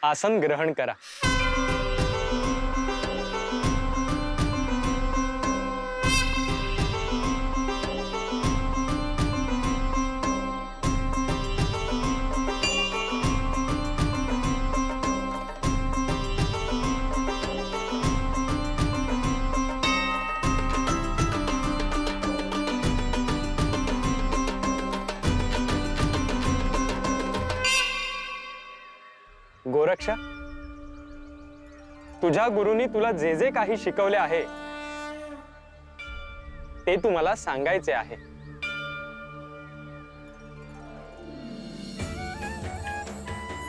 आसन ग्रहण करा। गोरक्षा, तुझ्या गुरुनी तुला जे जे काही शिकवले आहे ते तू मला सांगायचे आहे।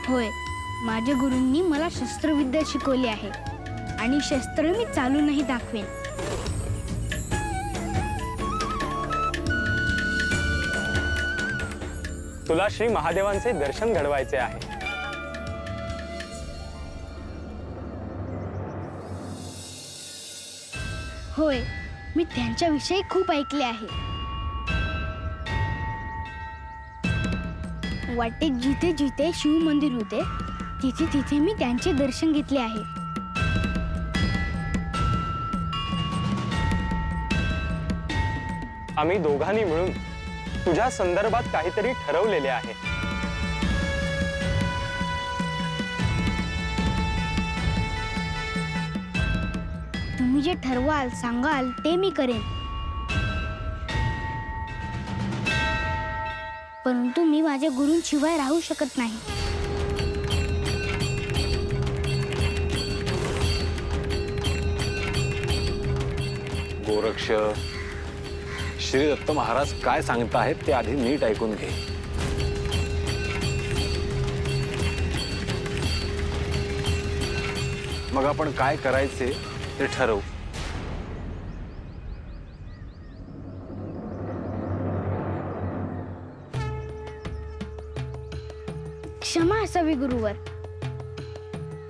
होय, माझ्या गुरूंनी मला शस्त्रविद्या शिकवली आहे आणि शस्त्र मी चालूनही दाखवेन। तुला श्री महादेवांचे दर्शन घडवायचे आहे। होय, मी त्यांच्याविषयी खूप ऐकले आहे। वाटेत जिथे जिथे शिव मंदिर होते तिथे तिथे मी त्यांचे दर्शन घेतले आहे। आम्ही दोघांनी मिळून तुझ्या संदर्भात काहीतरी ठरवलेले आहे। तुम्ही जे ठरवाल सांगाल ते मी करेन, परंतु मी माझ्या गुरूंशिवाय राहू शकत नाही। गोरक्ष, श्री दत्त महाराज काय सांगताहेत ते आधी नीट ऐकून घे। मग आपण काय करायचे ते ठरवू। क्षमा असावी गुरुवर,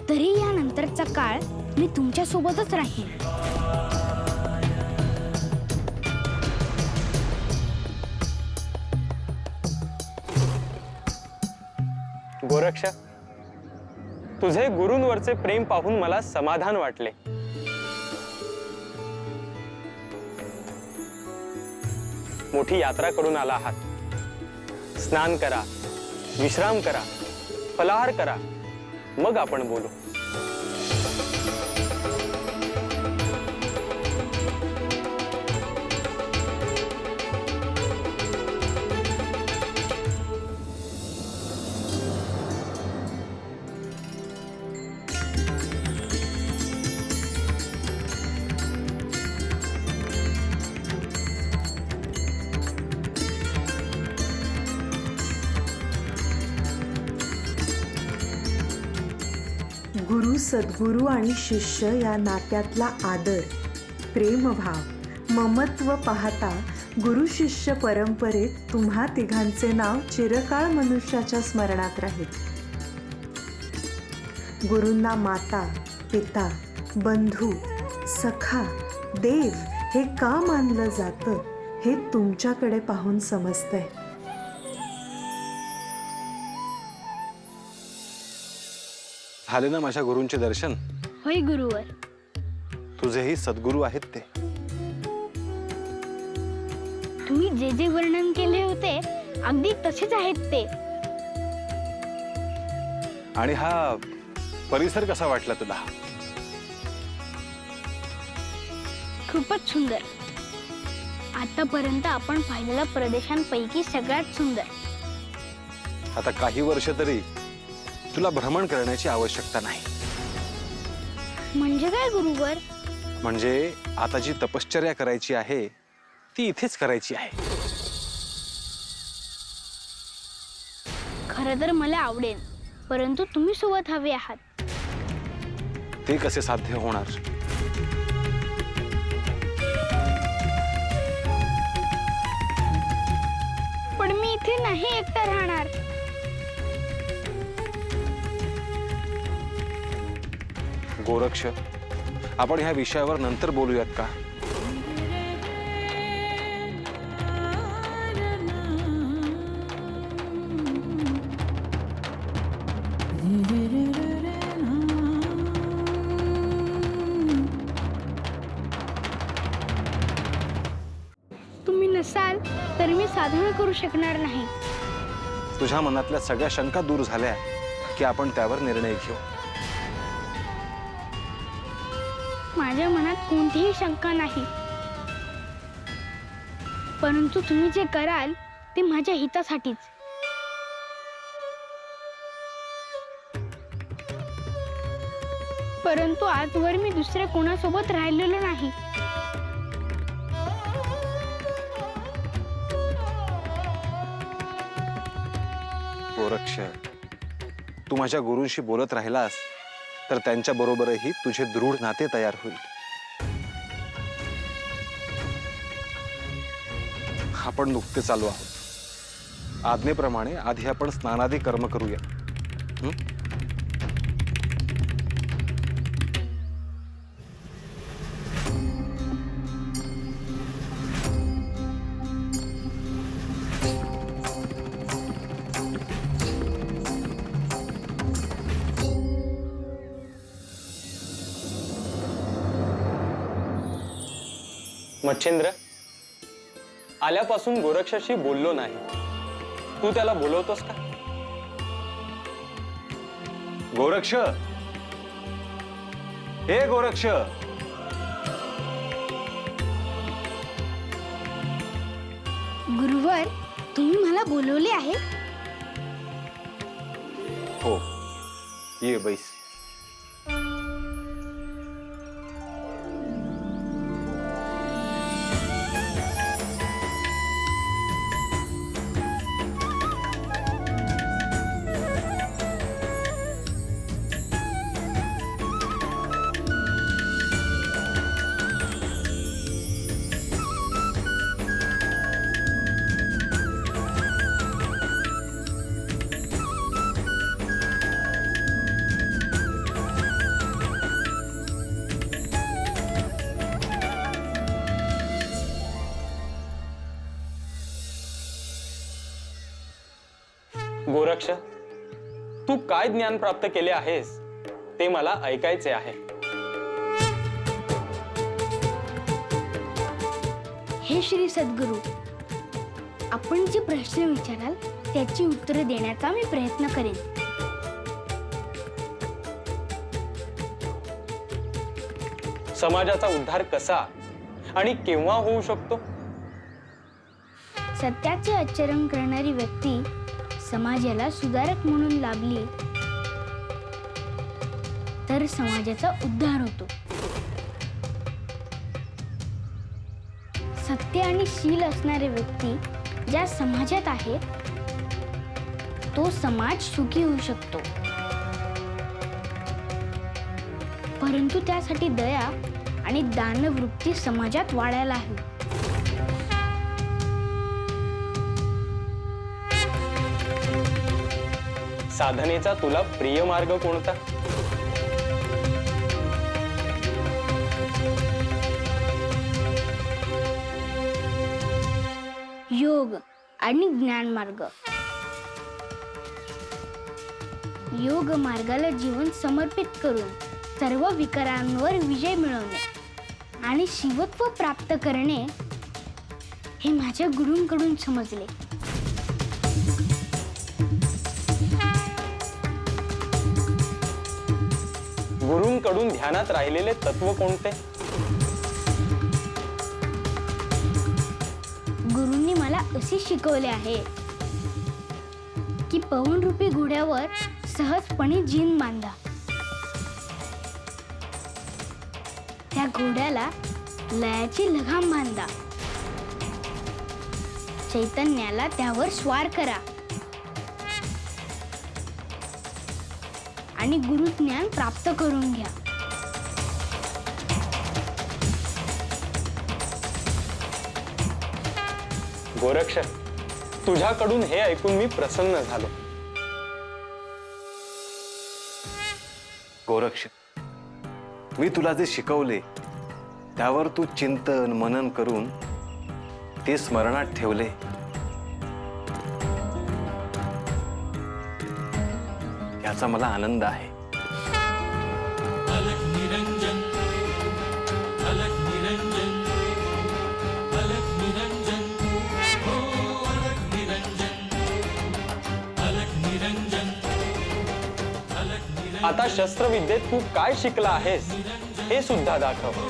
तरी यानंतरचा काळ मी तुमच्या सोबतच राहीन। गोरक्ष, तुझे गुरूंवरचे प्रेम पाहून मला समाधान वाटले। मोठी यात्रा करून आला आहात। स्नान करा, विश्राम करा, फलाहार करा, मग आपण बोलू। गुरु, सद्गुरू आणि शिष्य या नात्यातला आदर, प्रेमभाव, ममत्व पाहता गुरु शिष्य परंपरेत तुम्हा तिघांचे नाव चिरकाळ मनुष्याच्या स्मरणात राहील। गुरूंना माता, पिता, बंधू, सखा, देव हे का मानलं जातं हे तुमच्याकडे पाहून समजतंय। झाले ना माझ्या गुरूंचे दर्शन? होय गुरुवर। तुझेही सद्गुरू आहेत ते। तुम्ही जे जे वर्णन केले होते अगदी तसेच आहेत ते। आणि हा परिसर कसा वाटला तुला? खूपच सुंदर। आतापर्यंत आपण पाहिलेल्या प्रदेशांपैकी सगळ्यात सुंदर। आता काही वर्ष तरी तुला भ्रमण करण्याची आवश्यकता नाही। म्हणजे काय गुरुवर? म्हणजे आता जी तपश्चर्या करायची आहे ती इथेच करायची आहे। खरं तर मला आवडेल, परंतु तुम्ही सोबत हवे आहात। ते कसे साध्य होणार? पण मी इथे नाही एकटा राहणार। गोरक्ष, आपण ह्या विषयावर नंतर बोलूयात का? नसाल तर मी साधना करू शकणार नाही. तुझ्या मनातल्या सगळ्या शंका दूर झाल्या की आपण त्यावर निर्णय घेऊ. माझ्या मनात कोणतीही शंका नाही, परंतु तुम्ही जे कराल ते माझ्या हितासाठीच. परंतु आजवर मी दुसऱ्या कोणासोबत राहिलेलो नाही. गोरक्ष, तू माझ्या गुरूंशी बोलत राहिलास तर त्यांच्या बरोबरही तुझे दृढ नाते तयार होईल. आपण नुकतेच आलो आहोत. आज्ञेप्रमाणे आधी आपण स्नानादी कर्म करूया. हं? मच्छिंद्र, आल्यापासून गोरक्षाशी बोललो नाही. तू त्याला बोलवतोस का? गोरक्ष, हे गोरक्ष, गुरुवर, तुम्ही मला बोलवले आहे? हो, ये बैस. गोरक्ष, तू काय ज्ञान प्राप्त केले आहेस ते मला ऐकायचे आहे. हे श्री सद्गुरू, आपण जे प्रश्न विचाराल त्याची उत्तरे देण्याचा मी प्रयत्न करेन. समाजाचा उद्धार कसा आणि केव्हा होऊ शकतो? सत्याचे आचरण करणारी व्यक्ती समाजाला सुधारक म्हणून लाभली तर समाजाचा उद्धार होतो. सत्य आणि शील असणारे व्यक्ती ज्या समाजात आहे तो समाज सुखी होऊ शकतो. परंतु त्यासाठी दया आणि दानवृत्ती समाजात वाढायला हवी. साधनेचा तुला प्रिय मार्ग कोणता? योग आणि ज्ञान मार्ग. योग मार्गाला जीवन समर्पित करून सर्व विकारांवर विजय मिळवणे आणि शिवत्व प्राप्त करणे हे माझ्या गुरूंकडून समजले. गुरूंकडून ध्यानात राहिलेले तत्व कोणते? गुरूंनी मला असे शिकवले आहे की पवनरूपी घोड्यावर सहजपणे जिन बांधा. त्या घोड्याला लयाची लगाम बांधा. चैतन्याला त्यावर स्वार करा आणि गुरुज्ञान प्राप्त करून घ्या. गोरक्ष, तुझ्याकडून हे ऐकून मी प्रसन्न झालो. गोरक्ष, मी तुला जे शिकवले त्यावर तू चिंतन मनन करून ते स्मरणात ठेवले. याचा मला आनंद आहे. आता शस्त्रविद्येत तू काय शिकला आहेस हे सुद्धा दाखव.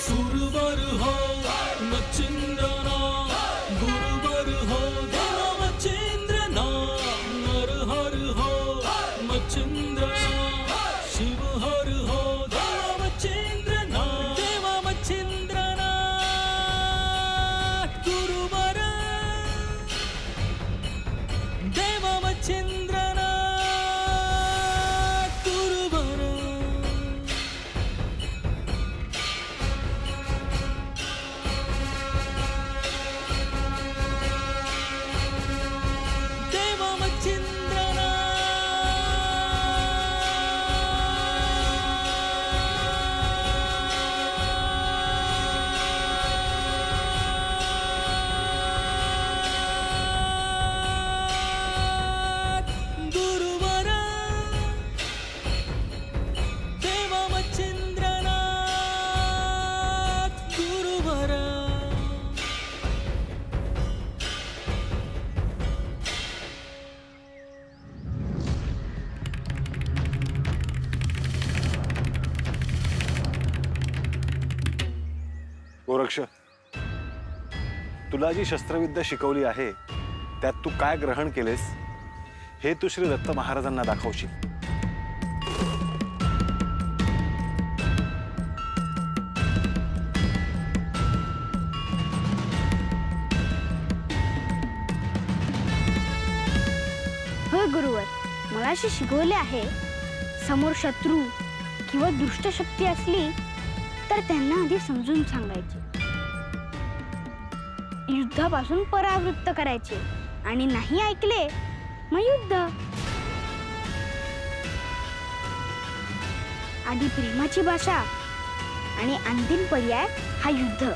सुरवर हो मच्छिंद्रना, गुरुवर हो देवा मच्छिंद्रना, नरहर हो मच्छिंद्रना, शिवहर हो देवा मच्छिंद्रना, देवा मच्छिंद्रना, गुरुवर देवा मच्छिंद्रना, गुरुवर देवा मच्छिंद्रना. गुरुवरा देवा मच्छिंद्रना, गुरुवरा. गोरक्ष, तुला जी शस्त्रविद्या शिकवली आहे त्यात तू काय ग्रहण केलेस हे तू श्री दत्त महाराजांना दाखवशील. होय गुरुवर, मला असे शिकवले आहे, समोर शत्रू किंवा दुष्ट शक्ती असली तर त्यांना आधी समजून सांगायचे, युद्धापासून परावृत्त करायचे, आणि नाही ऐकले मग युद्ध. आधी प्रेमाची भाषा आणि अंतिम पर्याय हा युद्ध.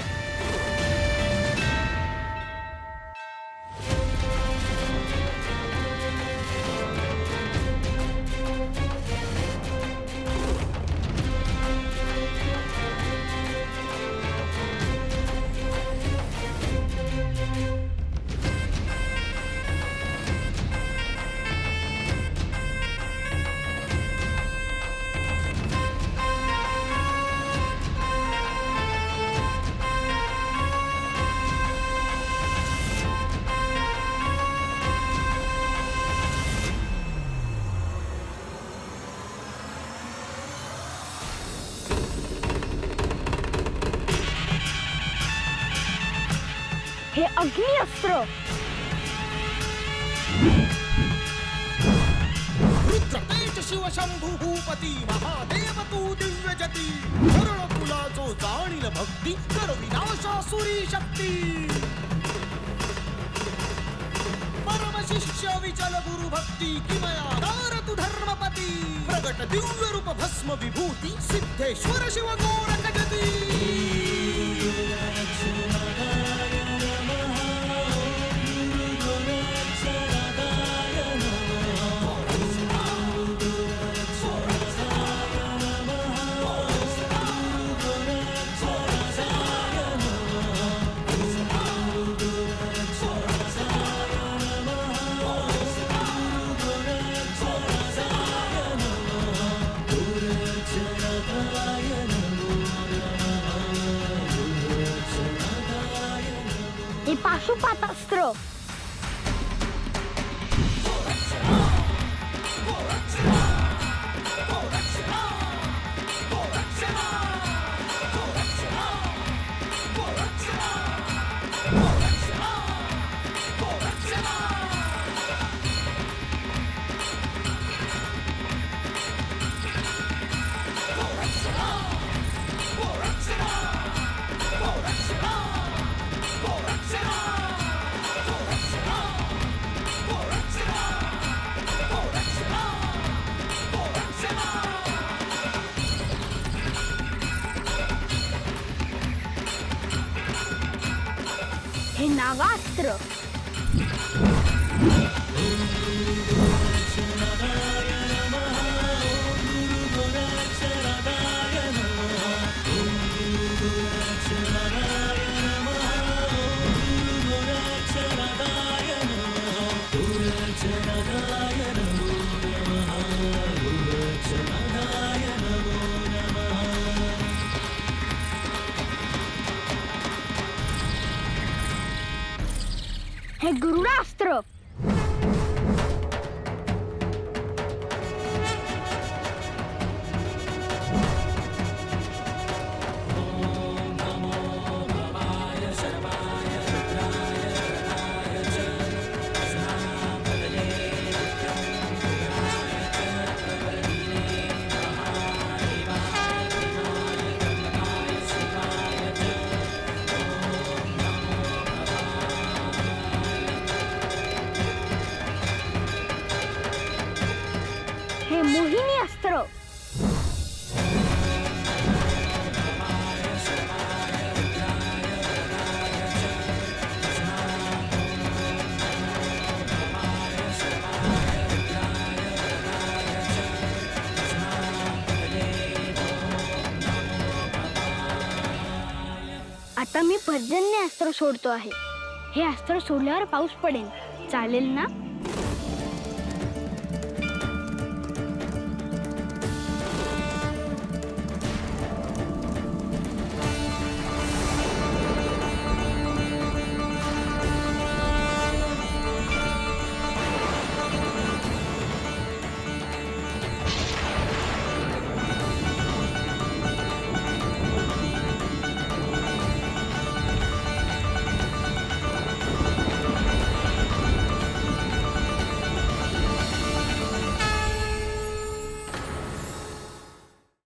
हे अग्नी अस्त्र. रुद्रतेज शिव शंभू भूपती महादेव तू दिव्य जती, करुण तुला जो जाणील भक्ती, कर विनाशासुरी शक्ती. परम शिष्य विचल गुरु भक्ती, किमया दार तू धर्मपती, प्रगट दिव्य रूप भस्म विभूती, सिद्धेश्वर शिव गोरख जती. पाशुपातास्त्र. हे नागास्त्र. हे गरुडास्त्र. हे मोहिनी अस्त्र. आता मी पर्जन्य अस्त्र सोडतो आहे. हे अस्त्र सोडल्यावर पाऊस पडेल, चालेल ना?